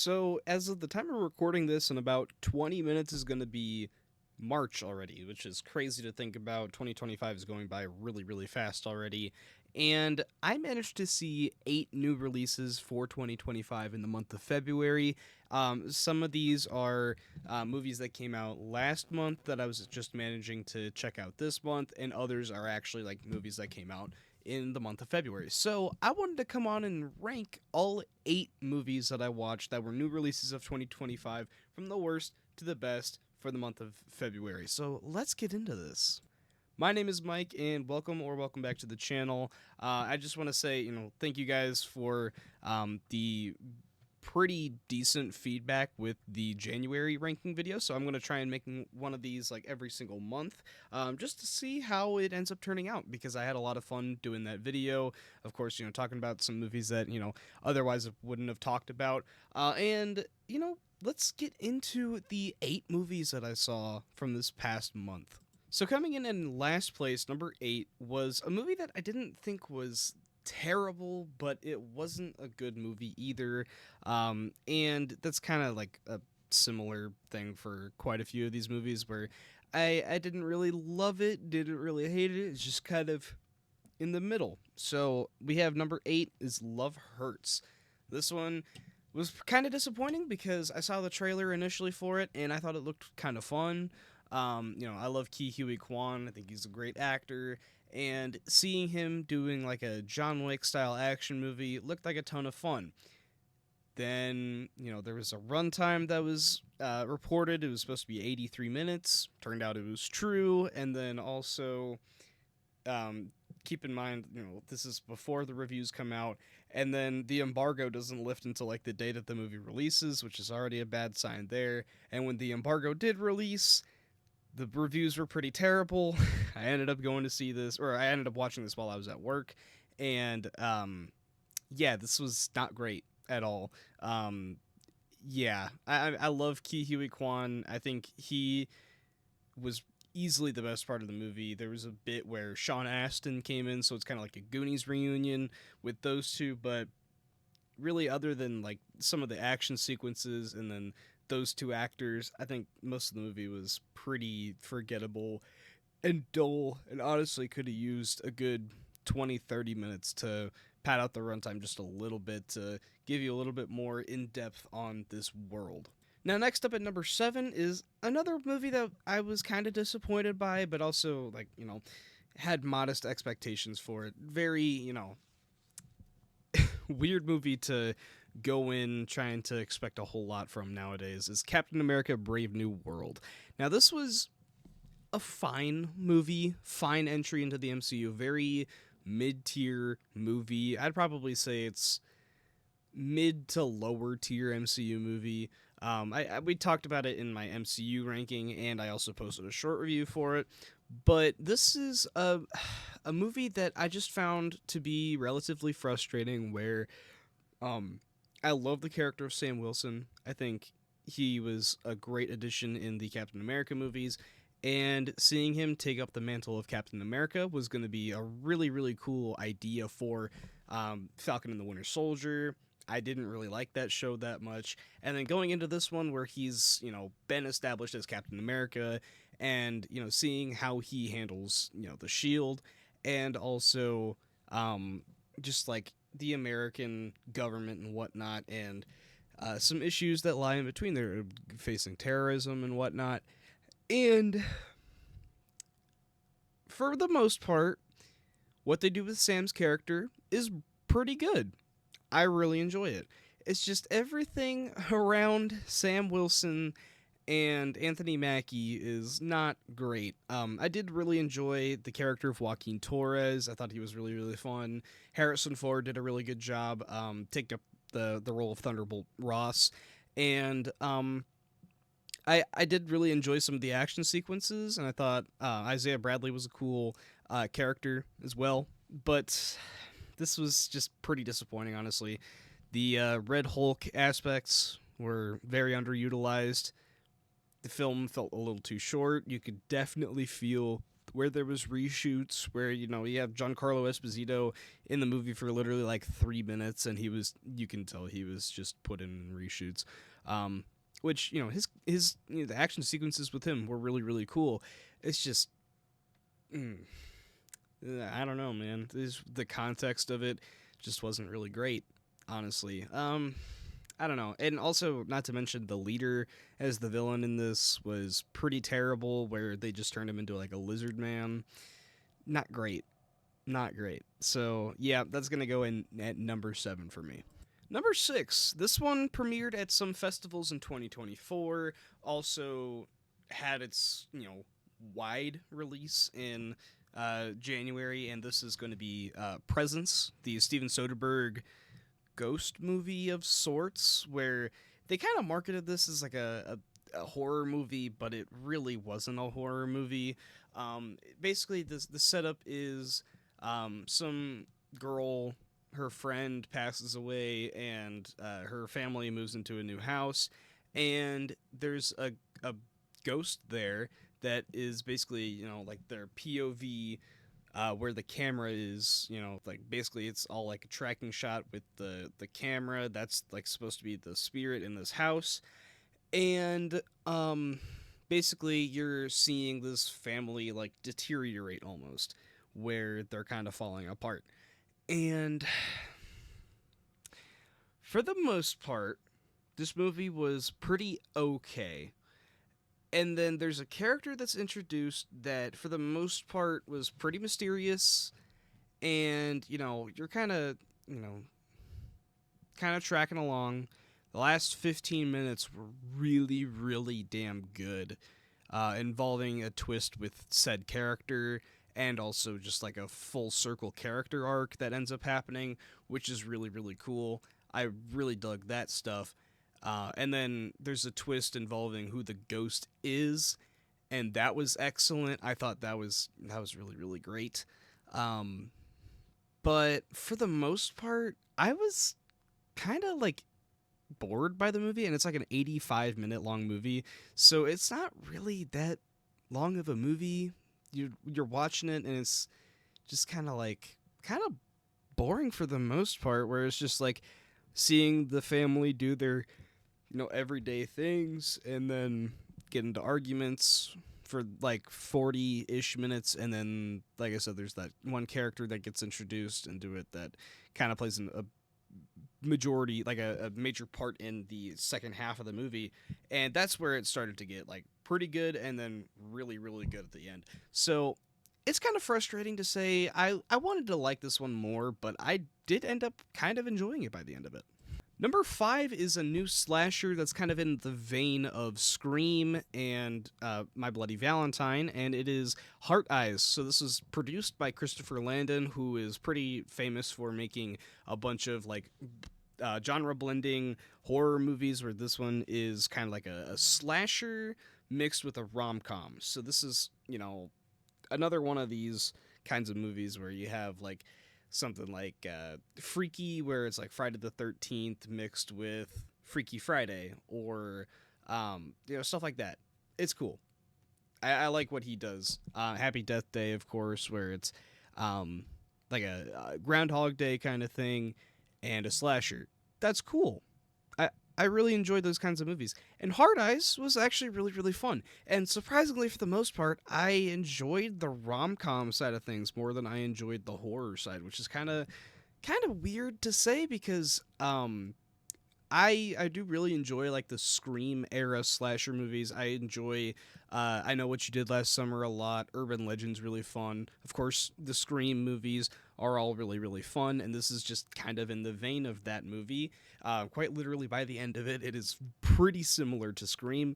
So, as of the time of recording this, in about 20 minutes is going to be March already, which is crazy to think about. 2025 is going by really, really fast already. And I managed to see 8 new releases for 2025 in the month of February. Some of these are movies that came out last month that I was just managing to check out this month, and others are actually like movies that came out in the month of February. So I wanted to come on and rank all 8 movies that I watched that were new releases of 2025 from the worst to the best for the month of February. So let's get into this. My name is Mike, and welcome back to the channel. I just want to say, thank you guys for the pretty decent feedback with the January ranking video. So I'm going to try and make one of these like every single month, just to see how it ends up turning out, because I had a lot of fun doing that video. Of course, talking about some movies that, otherwise I wouldn't have talked about. Let's get into the 8 movies that I saw from this past month. So coming in last place, number 8, was a movie that I didn't think was terrible, but it wasn't a good movie either. And that's kind of like a similar thing for quite a few of these movies where I didn't really love it, didn't really hate it. It's just kind of in the middle. So we have number 8 is Love Hurts. This one was kind of disappointing because I saw the trailer initially for it and I thought it looked kind of fun. I love Ki Huy Kwan. I think he's a great actor, and seeing him doing like a John Wick style action movie looked like a ton of fun. Then, there was a runtime that was reported. It was supposed to be 83 minutes. Turned out it was true. And then also, um, keep in mind, this is before the reviews come out. And then the embargo doesn't lift until like the day that the movie releases, which is already a bad sign there. And when the embargo did release, the reviews were pretty terrible. I ended up going to see this, or I ended up watching this while I was at work, and yeah, this was not great at all. Um, yeah, I love Ki Huy Kwan. I think he was easily the best part of the movie. There was a bit where Sean Astin came in, so it's kind of like a Goonies reunion with those two, but really other than like some of the action sequences and then those two actors, I think most of the movie was pretty forgettable and dull, and honestly could have used a good 20-30 minutes to pad out the runtime just a little bit to give you a little bit more in depth on this world. Now, next up at number 7 is another movie that I was kind of disappointed by, but also, like, had modest expectations for it. Very, weird movie to go in trying to expect a whole lot from nowadays is Captain America Brave New World. Now, this was a fine movie, fine entry into the MCU, very mid-tier movie. I'd probably say it's mid to lower tier MCU movie. We talked about it in my MCU ranking, and I also posted a short review for it. But this is a movie that I just found to be relatively frustrating. Where um, I love the character of Sam Wilson. I think he was a great addition in the Captain America movies, and seeing him take up the mantle of Captain America was going to be a really, really cool idea for Falcon and the Winter Soldier. I didn't really like that show that much. And then going into this one where he's, been established as Captain America, and, seeing how he handles, the shield, and also just like the American government and whatnot, and some issues that lie in between there, facing terrorism and whatnot. And for the most part, what they do with Sam's character is pretty good. I really enjoy it. It's just everything around Sam Wilson and Anthony Mackie is not great. I did really enjoy the character of Joaquin Torres. I thought he was really, really fun. Harrison Ford did a really good job taking up the role of Thunderbolt Ross. And I did really enjoy some of the action sequences, and I thought Isaiah Bradley was a cool character as well. But this was just pretty disappointing, honestly. The Red Hulk aspects were very underutilized. The film felt a little too short. You could definitely feel where there was reshoots, where you have Giancarlo Esposito in the movie for literally like 3 minutes, and you can tell he was just put in reshoots. Which his the action sequences with him were really really cool. It's just, I don't know, man. The context of it just wasn't really great, honestly. I don't know. And also, not to mention, the leader as the villain in this was pretty terrible, where they just turned him into like a lizard man. Not great. Not great. So, yeah, that's going to go in at number 7 for me. Number 6. This one premiered at some festivals in 2024. Also had its, wide release in January, and this is going to be Presence, the Steven Soderbergh ghost movie of sorts, where they kind of marketed this as like a horror movie, but it really wasn't a horror movie. Basically, the setup is some girl, her friend passes away, and her family moves into a new house, and there's a ghost there that is basically, like their POV, where the camera is, like basically it's all like a tracking shot with the camera. That's like supposed to be the spirit in this house. And basically you're seeing this family like deteriorate almost, where they're kind of falling apart. And for the most part, this movie was pretty okay. And then there's a character that's introduced that, for the most part, was pretty mysterious. And, you're kind of, tracking along. The last 15 minutes were really, really damn good, involving a twist with said character, and also just like a full circle character arc that ends up happening, which is really, really cool. I really dug that stuff. And then there's a twist involving who the ghost is, and that was excellent. I thought that was really, really great. But for the most part, I was kind of like bored by the movie, and it's like an 85-minute long movie, so it's not really that long of a movie. You're watching it, and it's just kind of boring for the most part, where it's just like seeing the family do their everyday things, and then get into arguments for like 40-ish minutes, and then, like I said, there's that one character that gets introduced into it that kind of plays a majority, like a major part in the second half of the movie, and that's where it started to get like pretty good, and then really, really good at the end. So it's kind of frustrating to say. I wanted to like this one more, but I did end up kind of enjoying it by the end of it. Number 5 is a new slasher that's kind of in the vein of Scream and My Bloody Valentine, and it is Heart Eyes. So this is produced by Christopher Landon, who is pretty famous for making a bunch of like genre blending horror movies, where this one is kind of like a slasher mixed with a rom-com. So this is, another one of these kinds of movies where you have like something like Freaky, where it's like Friday the 13th mixed with Freaky Friday, or stuff like that. It's cool. I like what he does. Happy Death Day, of course, where it's like a Groundhog Day kind of thing, and a slasher. That's cool. I really enjoyed those kinds of movies. And Hard Eyes was actually really, really fun. And surprisingly, for the most part, I enjoyed the rom-com side of things more than I enjoyed the horror side, which is kind of weird to say, because I do really enjoy like the Scream era slasher movies. I enjoy I Know What You Did Last Summer a lot. Urban Legend's really fun. Of course, the Scream movies are all really, really fun, and this is just kind of in the vein of that movie. Quite literally, by the end of it, it is pretty similar to Scream.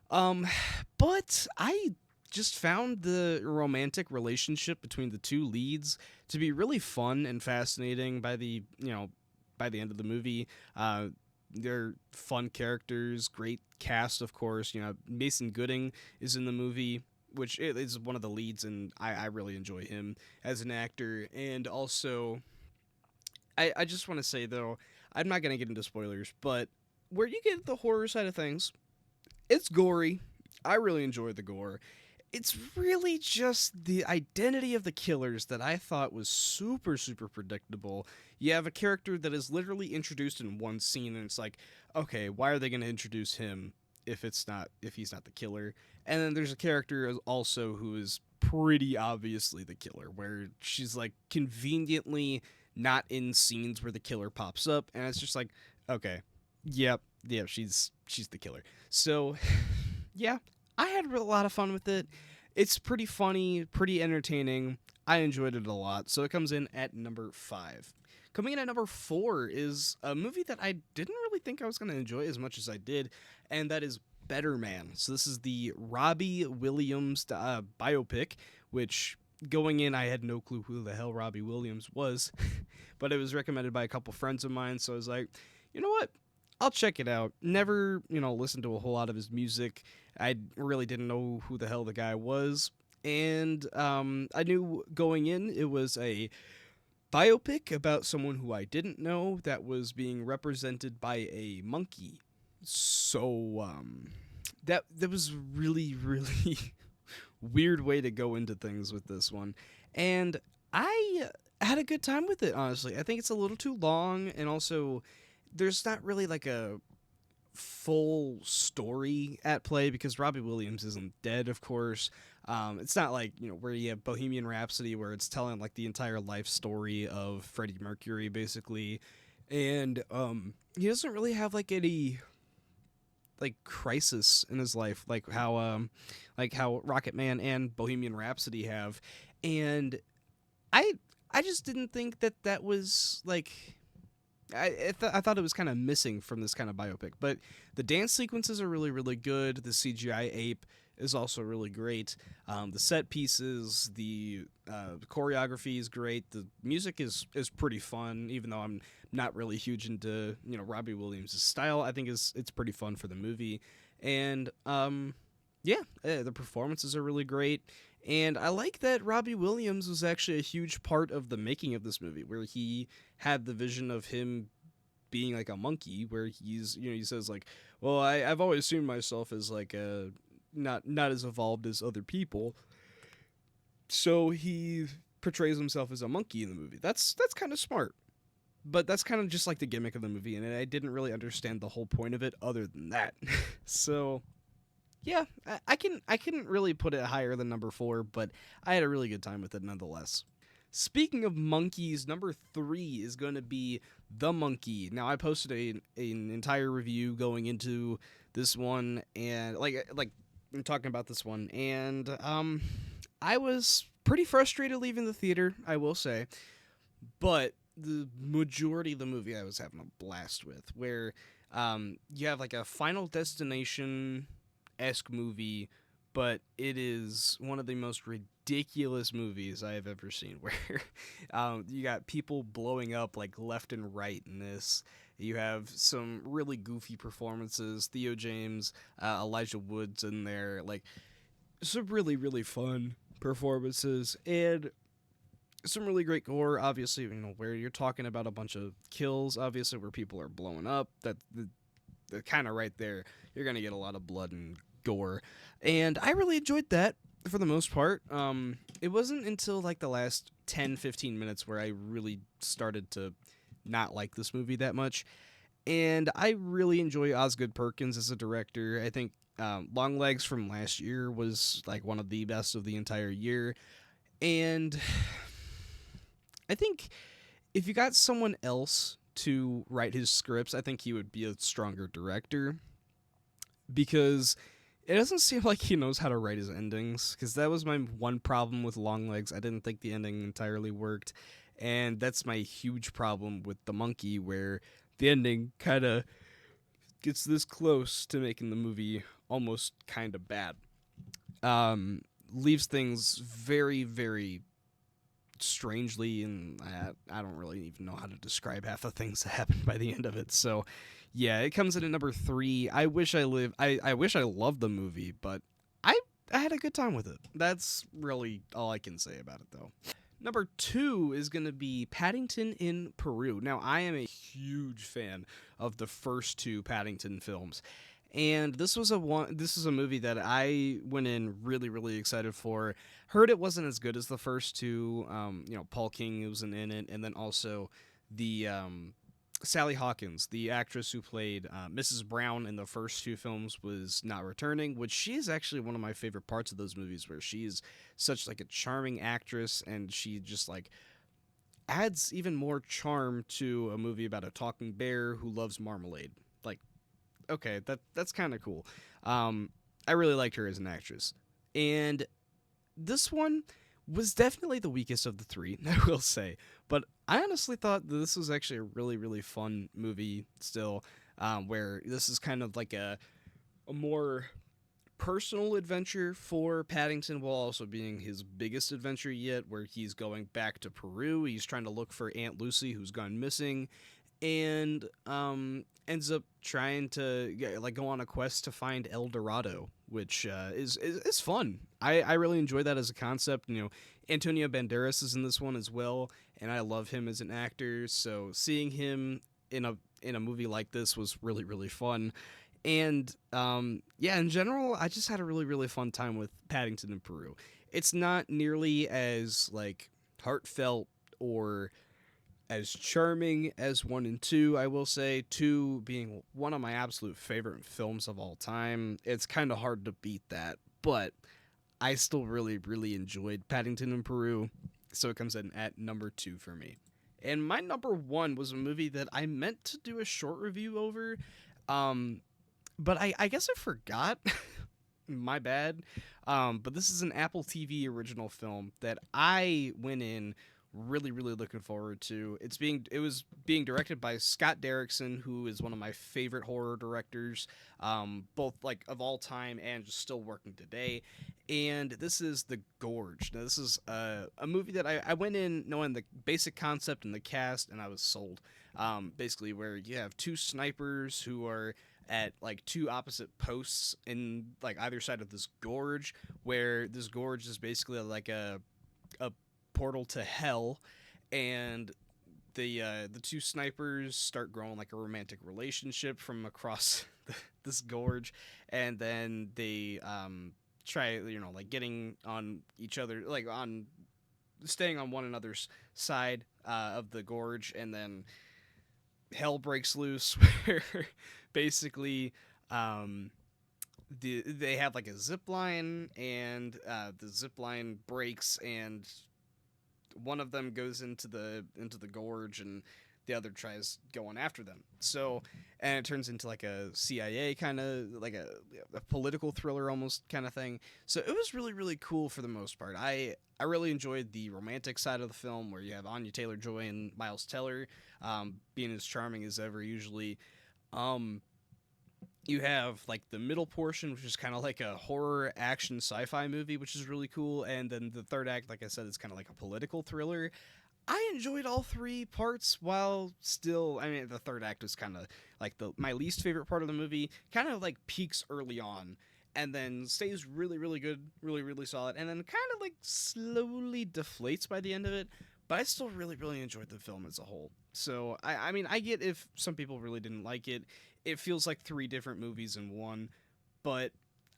But I just found the romantic relationship between the two leads to be really fun and fascinating by the end of the movie. They're fun characters, great cast, of course. Mason Gooding is in the movie, which is one of the leads, and I really enjoy him as an actor. And also, I just want to say, though, I'm not going to get into spoilers, but where you get the horror side of things, it's gory. I really enjoy the gore. it's really just the identity of the killers that I thought was super, super predictable. You have a character that is literally introduced in one scene, and it's like, okay, why are they going to introduce him if he's not the killer? And then there's a character also who is pretty obviously the killer, where she's like conveniently not in scenes where the killer pops up, and it's just like, okay, yep, she's the killer. So, yeah, I had a lot of fun with it. It's pretty funny, pretty entertaining. I enjoyed it a lot. So it comes in at number 5. Coming in at number 4 is a movie that I didn't really think I was going to enjoy as much as I did, and that is Better Man. So this is the Robbie Williams biopic, which going in, I had no clue who the hell Robbie Williams was, but it was recommended by a couple friends of mine. So I was like, you know what? I'll check it out. Never, listened to a whole lot of his music. I really didn't know who the hell the guy was. And I knew going in it was a biopic about someone who I didn't know that was being represented by a monkey. So that was really, really weird way to go into things with this one. And I had a good time with it, honestly. I think it's a little too long, and also there's not really like a full story at play because Robbie Williams isn't dead, of course. It's not like, where you have Bohemian Rhapsody where it's telling like the entire life story of Freddie Mercury, basically. And he doesn't really have like any like crisis in his life like how Rocket Man and Bohemian Rhapsody have. And I just didn't think that was like I thought it was kind of missing from this kind of biopic. But the dance sequences are really, really good. The CGI ape is also really great. The set pieces, the choreography is great. The music is pretty fun, even though I'm not really huge into Robbie Williams' style. I think it's pretty fun for the movie, and the performances are really great. And I like that Robbie Williams was actually a huge part of the making of this movie, where he had the vision of him being like a monkey, where he says like, well, I've always seen myself as like a not as evolved as other people. So he portrays himself as a monkey in the movie. That's kind of smart. But that's kind of just like the gimmick of the movie, and I didn't really understand the whole point of it other than that. So yeah, I couldn't really put it higher than number 4, but I had a really good time with it nonetheless. Speaking of monkeys, number 3 is going to be The Monkey. Now, I posted an entire review going into this one, and like I'm talking about this one, and I was pretty frustrated leaving the theater, I will say, but the majority of the movie I was having a blast with, where you have like a Final Destination esque movie, but it is one of the most ridiculous movies I have ever seen. Where you got people blowing up like left and right in this. You have some really goofy performances. Theo James, Elijah Wood's in there. Like some really, really fun performances and some really great gore. Obviously, where you're talking about a bunch of kills. Obviously, where people are blowing up. That kind of right there. You're gonna get a lot of blood and gore, and I really enjoyed that for the most part. It wasn't until like the last 10-15 minutes where I really started to not like this movie that much, and I really enjoy Osgood Perkins as a director. I think Longlegs from last year was like one of the best of the entire year, and I think if you got someone else to write his scripts, I think he would be a stronger director, because it doesn't seem like he knows how to write his endings, because that was my one problem with Longlegs. I didn't think the ending entirely worked, and that's my huge problem with The Monkey, where the ending kind of gets this close to making the movie almost kind of bad. Leaves things very, very strangely, and I don't really even know how to describe half the things that happen by the end of it. So yeah, it comes in at number 3. I wish I loved the movie, but I had a good time with it. That's really all I can say about it, though. Number 2 is going to be Paddington in Peru. Now, I am a huge fan of the first 2 Paddington films, And this is a movie that I went in really really excited for. Heard it wasn't as good as the first two. Paul King was in it, and then also the Sally Hawkins, the actress who played Mrs. Brown in the first two films, was not returning, which she is actually one of my favorite parts of those movies, where she is such like a charming actress, and she just like adds even more charm to a movie about a talking bear who loves marmalade. Like, okay, that's kind of cool. Um, I really liked her as an actress, and this one was definitely the weakest of the three, I will say. But I honestly thought that this was actually a really, really fun movie still, where this is kind of like a more personal adventure for Paddington while also being his biggest adventure yet, where he's going back to Peru. He's trying to look for Aunt Lucy, who's gone missing, and ends up trying to like go on a quest to find El Dorado, which is fun. I really enjoy that as a concept. Antonio Banderas is in this one as well, and I love him as an actor. So seeing him in a movie like this was really really fun. And yeah, in general, I just had a really really fun time with Paddington in Peru. It's not nearly as like heartfelt or as charming as one and two, I will say. Two being one of my absolute favorite films of all time. It's kind of hard to beat that, but I still really, really enjoyed Paddington in Peru, so it comes in at number two for me. And my number one was a movie that I meant to do a short review over, um, but I guess I forgot. My bad. But this is an Apple TV original film that I went in really really looking forward to. It was being directed by Scott Derrickson, who is one of my favorite horror directors, both like of all time and just still working today. And this is The Gorge. Now this is a movie that I went in knowing the basic concept and the cast, and I was sold. Basically, where you have two snipers who are at like two opposite posts in like either side of this gorge, where this gorge is basically like a portal to hell, and the two snipers start growing like a romantic relationship from across this gorge, and then they try like getting on each other, like on staying on one another's side of the gorge, and then hell breaks loose where basically um, they have like a zip line, and the zip line breaks, and one of them goes into the gorge, and the other tries going after them. So, and it turns into like a CIA kind of like a political thriller almost kind of thing. So it was really really cool for the most part. I really enjoyed the romantic side of the film, where you have Anya Taylor Joy and Miles Teller, being as charming as ever usually. Um, you have like the middle portion, which is kind of like a horror action sci-fi movie, which is really cool, and then the third act, like I said, is kind of like a political thriller. I enjoyed all three parts, while still, I mean, the third act was kind of like the my least favorite part of the movie. Kind of like peaks early on, and then stays really really good, really really solid, and then kind of like slowly deflates by the end of it. But I still really really enjoyed the film as a whole. So I mean, I get if some people really didn't like it. It feels like three different movies in one, but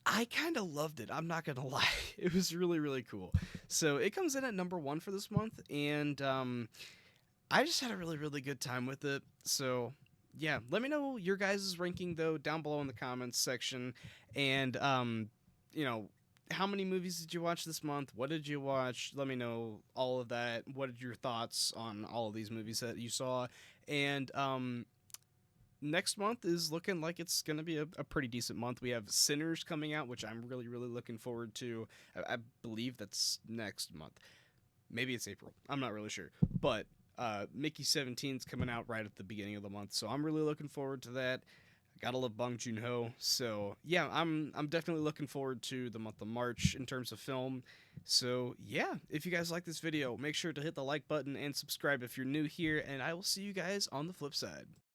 I kind of loved it. I'm not gonna lie, it was really really cool. So it comes in at number one for this month, and I just had a really really good time with it. So yeah, let me know your guys' ranking though down below in the comments section, and you know. How many movies did you watch this month? What did you watch? Let me know all of that. What are your thoughts on all of these movies that you saw? And next month is looking like it's going to be a pretty decent month. We have Sinners coming out, which I'm really, really looking forward to. I believe that's next month. Maybe it's April. I'm not really sure. But Mickey 17 is coming out right at the beginning of the month, so I'm really looking forward to that. I gotta love Bong Joon Ho, so yeah, I'm definitely looking forward to the month of March in terms of film. So yeah, if you guys like this video, make sure to hit the like button and subscribe if you're new here, and I will see you guys on the flip side.